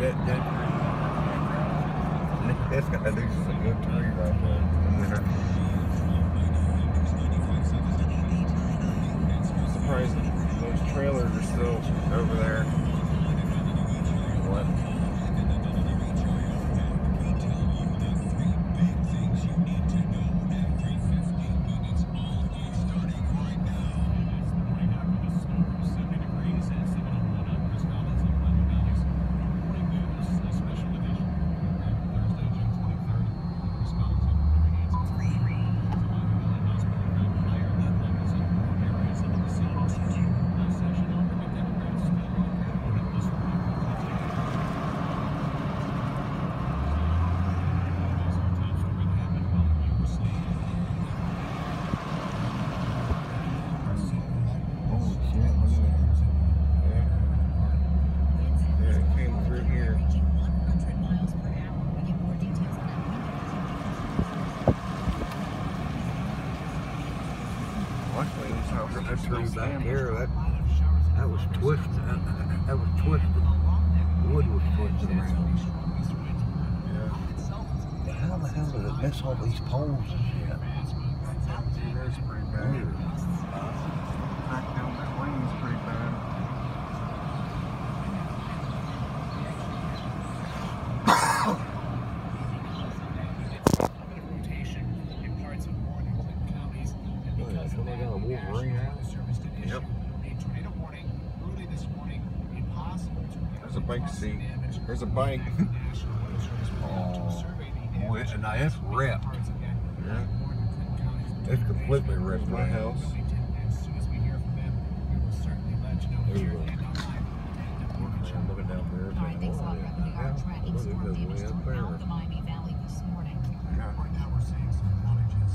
That tree. That's got to do some good tree right there. Surprised those trailers are still over there. What? That tree back there, that was twisted. That was twisted. The wood was twisted around. Yeah. How the hell did it miss all these poles and shit? That's pretty bad. Back down that lane's pretty bad. Somebody got a Wolverine out? Yep. There's a bike seat. There's a bike. Oh, boy, and now it's ripped. Yeah. It's completely ripped. My house. I'm looking down there. All right, thanks a lot for updating our tracking storm damage to the Miami Valley this morning. Yeah. Right now we're seeing some outages